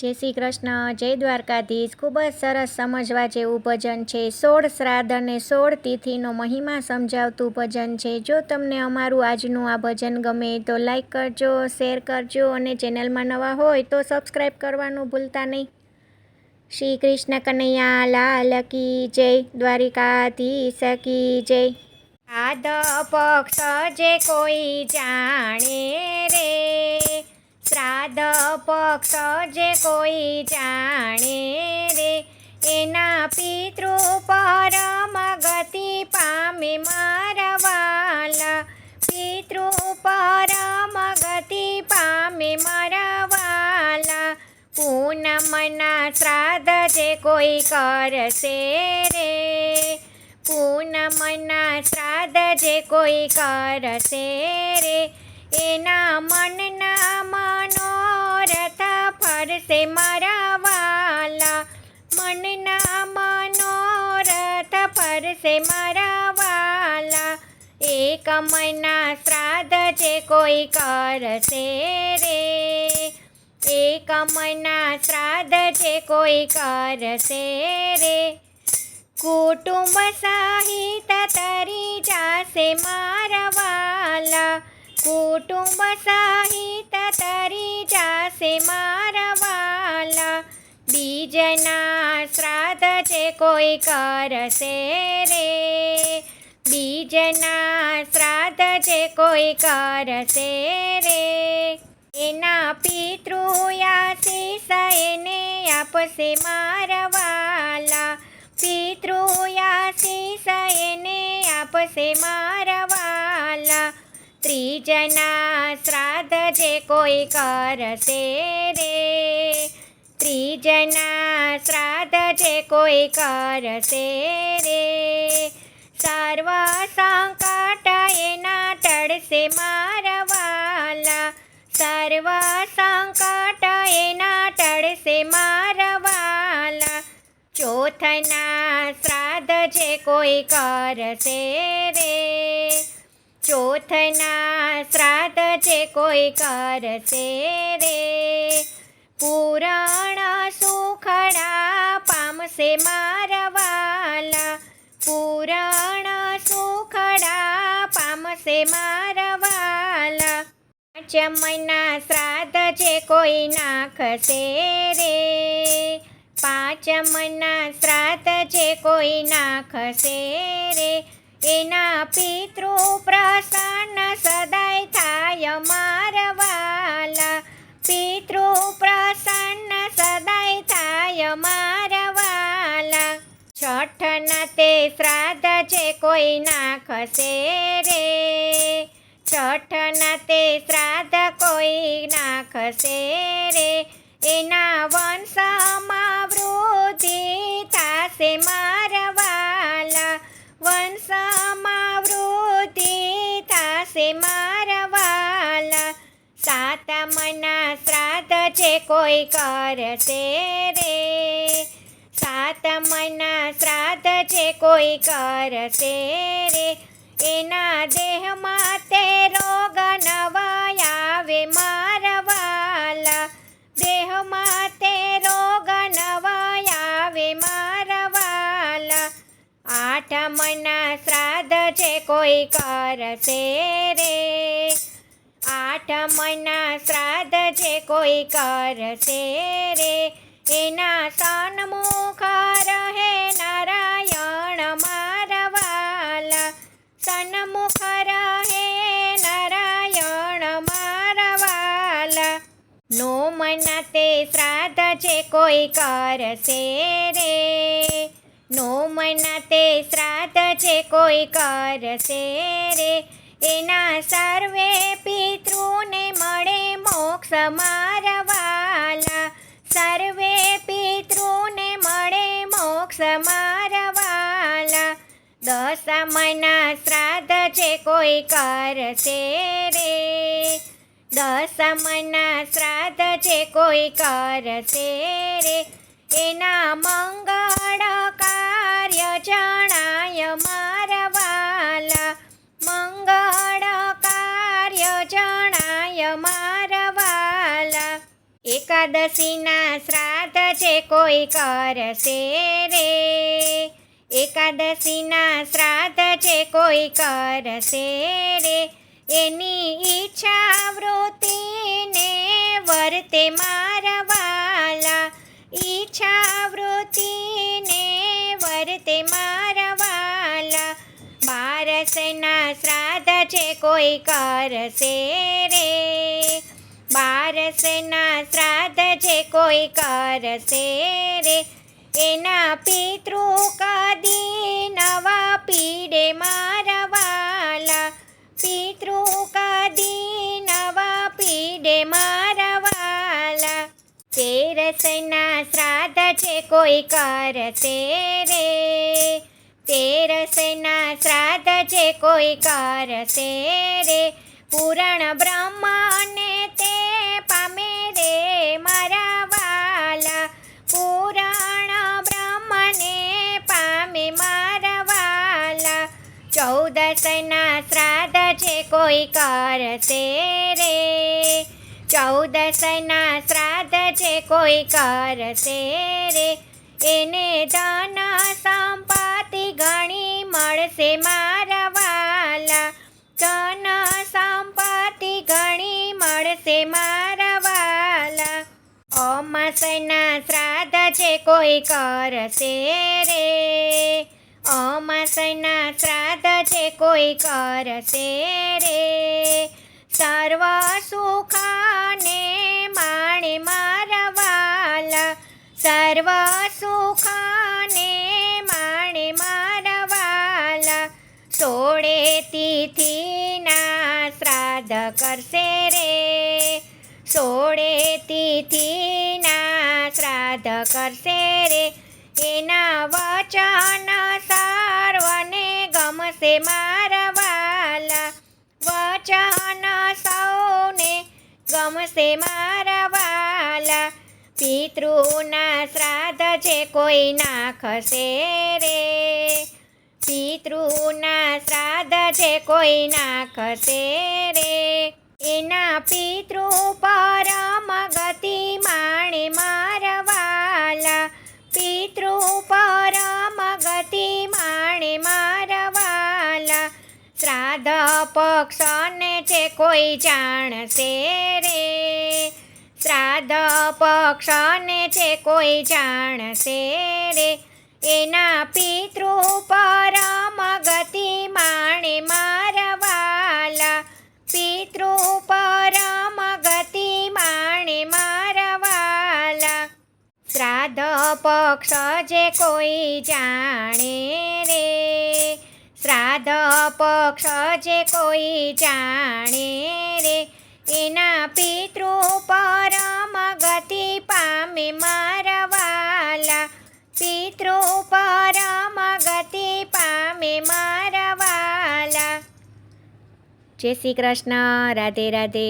જય શ્રી કૃષ્ણ, જય દ્વારકાધીશ. ખૂબ જ સરસ સમજવા જેવું ભજન છે. 16 શ્રાદ્ધ અને 16 તિથિનો મહિમા સમજાવતું ભજન છે. જો તમને અમારું આજનું આ ભજન ગમે તો લાઈક કરજો, શેર કરજો અને ચેનલમાં નવા હોય તો સબસ્ક્રાઈબ કરવાનું ભૂલતા નહીં. શ્રી કૃષ્ણ કનૈયા લાલ કી જય, દ્વારિકાધીશ કી જય. શ્રાદ્ધ પક્ષ જે કોઈ જાણે રે, શ્રાદ્ધ પક્ષ જે કોઈ જાણે રે, એના પિતૃ પરમ ગતિ પામે મારા વાલા. પિતૃ પરમ ગતિ પામે મારા વાલા. પૂનમના શ્રાદ્ધ જે કોઈ કરશે રે, પૂનમના શ્રાદ્ધ જે કોઈ કરશે રે, એના મનના મનોરથ ફરશે મારા વાલા. મનના મનોરથ ફરશે મારા વાલા. એક મહિના શ્રાદ્ધ જે કોઈ કરશે રે, એક મહિના શ્રાદ્ધ જે કોઈ કરશે રે, કુટુંબ સહિત તરી જાશે મારા વાલા. કુટુંબ સહિત તરી જાશે મારા વાલા. બીજના શ્રાદ્ધ જે કોઈ કરશે રે, બીજના શ્રાદ્ધ જે કોઈ કરશે રે, એના પિતૃ આશીષ એને આપશે મારા વાલા. પિતૃ આશીષ એને આપશે મારા વાલા. ત્રીજના શ્રાદ્ધ જે કોઈ કરશે રે, ત્રીજના શ્રાદ્ધ જે કોઈ કરશે રે, સર્વ સંકટ એના ટળશે મારા વાલા. સર્વ સંકટ એના ટળશે મારા વાલા. ચોથના શ્રાદ્ધ જે કોઈ કરશે રે, ચોથના શ્રાદ્ધ જે કોઈ કરશે રે, પૂરણ સુખડા પામશે મારા વાલા. પૂરણ સુખડા પામશે મારા વાલા. 5 મહિના શ્રાદ્ધ જે કોઈ નાખશે રે, 5 મહિના શ્રાદ્ધ જે કોઈ નાખશે રે, એના પિતૃ પ્રસન્ન સદાય થાય મારા વાલા. પિતૃ પ્રસન્ન સદાય થાય મારા વાલા. 6ના તે શ્રાદ્ધ જે કોઈ નાખશે રે, 6ના તે શ્રાદ્ધ કોઈ નાખશે રે, એના વંશમાં વૃદ્ધિ થશે મારા વાલા. વંશમાં વૃદ્ધિ થશે મારા વાલા. 7મના શ્રાદ્ધ જે કોઈ કરશે રે, 7મના શ્રાદ્ધ જે કોઈ કરશે રે, એના દેહમાં તે રોગ નવા આવે મારા વાલા. દેહમાં તે રોગ નવા આવે મારા વાલા. 8મના શ્રાદ્ધ જે કોઈ કરશે રે, 8મના શ્રાદ્ધ જે કોઈ કરશે રે, એના સન્મુખ રહે નારાયણ મારા વાલા. સન્મુખ રહે નારાયણ મારા વાલા. 9મના તે શ્રાદ્ધ જે કોઈ કરશે રે, 9મના તે શ્રાદ્ધ જે કોઈ કરશે રે, એના સર્વે પિતૃને મળે મોક્ષ મારા વાલા. સર્વે પિતૃને મળે મોક્ષ મારા વાલા. 10મના શ્રાદ્ધ જે કોઈ કરશે રે, 10મના શ્રાદ્ધ જે કોઈ કરશે રે, એના મંગળ કાર્ય જણાય મારા વાલા. મંગળ કાર્ય જણાય મારા વાલા. એકાદશીના શ્રાદ્ધ જે કોઈ કરશે રે, એકાદશીના શ્રાદ્ધ જે કોઈ કરશે રે, એની ઈચ્છા વૃત્તિને વર્તે મારા વાલા, ઈચ્છા વૃત્તિને વર્તે મારા વાલા. બારસના શ્રાદ્ધ જે કોઈ કરશે રે, બારસના શ્રાદ્ધ જે કોઈ કરશે રે, એના પિતૃ કદી નવા પીડે મારા વાલા, પિતૃ કદી નવા પીડે મારા વાલા. તેરસના શ્રાદ્ધ જે કોઈ કરશે રે, તેરસના શ્રાદ્ધ જે કોઈ કરશે રે, પુરાણ બ્રહ્મને તે પામે રે મારા વાલા, પુરાણ બ્રહ્મને પામે મારા વાલા. ચૌદસના શ્રાદ્ધ જે કોઈ કરશે રે, ચૌદસના શ્રાદ્ધ જે કોઈ કરશે રે, એને ધન સંપત્તિ ઘણી મળશે મારા વાલા, ધન સંપત્તિ ઘણી મળશે મારા વાલા. અમાસના શ્રાદ્ધ જે કોઈ કરશે રે, અમાસના શ્રાદ્ધ જે કોઈ કરશે રે, સર્વ સુખાને માણે મારા વાલા, સર્વ સુખાને માણે મારા વાલા. 16 તિથિના શ્રાદ્ધ કરશે રે, 16 તિથિના શ્રાદ્ધ કરશે રે, એના વચન સર્વને ગમશે મારા વાલા, વચન સૌને ગમશે મારા વાલા. પિતૃના શ્રાદ્ધ જે કોઈ નાખશે રે, પિતૃના શ્રાદ્ધ જે કોઈ નાખશે રે, એના પિતૃ પરમ ગતિ માણે મારા વાલા, પિતૃ પરમ ગતિ માણે મારા વાલા. શ્રાદ્ધ પક્ષને જે કોઈ જાણશે રે, શ્રાદ્ધ પક્ષને જે કોઈ જાણશે રે, એના પિતૃ પરમ ગતિ માણે મારા વાલા, પિતૃ પરમ ગતિ માણે મારા વાલા. શ્રાદ્ધ પક્ષ જે કોઈ જાણે રે, શ્રાદ્ધ પક્ષ જે કોઈ જાણે રે, એના પિતૃ પરમ ગતિ પામે મારા વાલા, પિતૃ પરમ ગતિ પામે મારા વાલા. જય શ્રી કૃષ્ણ. રાધે રાધે.